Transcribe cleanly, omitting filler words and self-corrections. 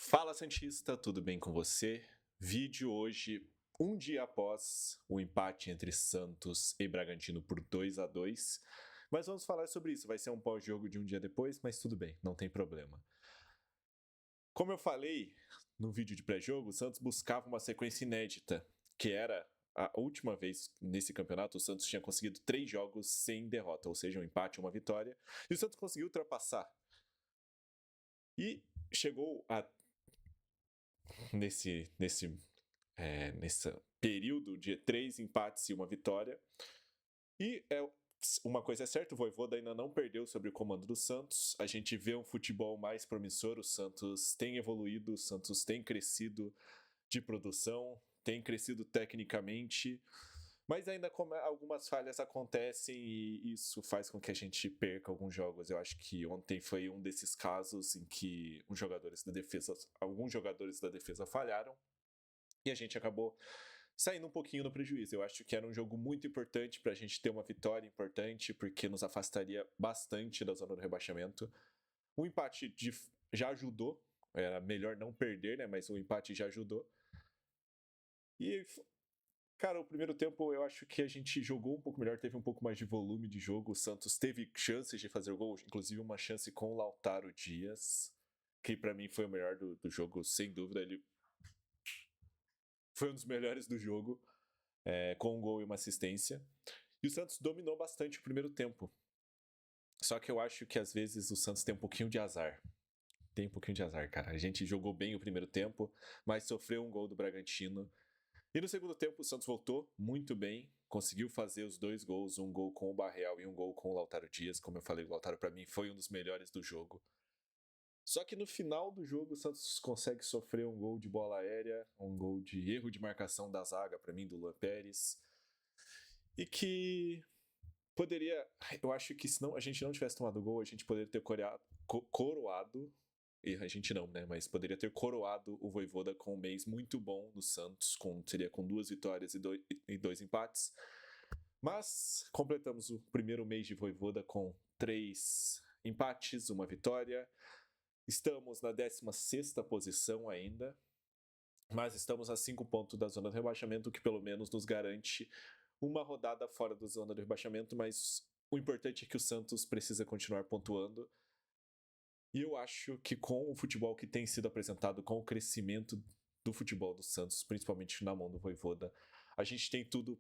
Fala Santista, tudo bem com você? Vídeo hoje, um dia após o empate entre Santos e Bragantino por 2-2. Mas vamos falar sobre isso, vai ser um pós-jogo de um dia depois, mas tudo bem, não tem problema. Como eu falei no vídeo de pré-jogo, o Santos buscava uma sequência inédita, que era a última vez nesse campeonato, o Santos tinha conseguido 3 jogos sem derrota, ou seja, um empate e uma vitória, e o Santos conseguiu ultrapassar. E chegou nesse período de 3 empates e uma vitória. E uma coisa é certa, o Vojvoda ainda não perdeu sobre o comando do Santos. A gente vê um futebol mais promissor, o Santos tem evoluído, o Santos tem crescido de produção, tem crescido tecnicamente, mas ainda algumas falhas acontecem e isso faz com que a gente perca alguns jogos. Eu acho que ontem foi um desses casos em que alguns jogadores da defesa falharam e a gente acabou saindo um pouquinho no prejuízo. Eu acho que era um jogo muito importante para a gente ter uma vitória importante, porque nos afastaria bastante da zona do rebaixamento. O empate já ajudou, era melhor não perder, né? Mas o empate já ajudou. E, cara, o primeiro tempo eu acho que a gente jogou um pouco melhor, teve um pouco mais de volume de jogo. O Santos teve chances de fazer o gol, inclusive uma chance com o Lautaro Dias, que para mim foi o melhor do jogo, sem dúvida. Ele foi um dos melhores do jogo, com um gol e uma assistência. E o Santos dominou bastante o primeiro tempo. Só que eu acho que às vezes o Santos tem um pouquinho de azar. Tem um pouquinho de azar, cara. A gente jogou bem o primeiro tempo, mas sofreu um gol do Bragantino. E no segundo tempo o Santos voltou muito bem, conseguiu fazer os 2 gols, um gol com o Barreal e um gol com o Lautaro Dias. Como eu falei, o Lautaro para mim foi um dos melhores do jogo. Só que no final do jogo o Santos consegue sofrer um gol de bola aérea, um gol de erro de marcação da zaga, para mim, do Luan Pérez. E que poderia. Eu acho que se não, a gente não tivesse tomado gol, a gente poderia ter coroado. E a gente não, né? Mas poderia ter coroado o Vojvoda com um mês muito bom no Santos, seria com 2 vitórias e 2 empates. Mas completamos o primeiro mês de Vojvoda com 3 empates, uma vitória. Estamos na 16ª posição ainda, mas estamos a 5 pontos da zona do rebaixamento, o que pelo menos nos garante uma rodada fora da zona do rebaixamento, mas o importante é que o Santos precisa continuar pontuando. E eu acho que com o futebol que tem sido apresentado, com o crescimento do futebol do Santos, principalmente na mão do Vojvoda, a gente tem tudo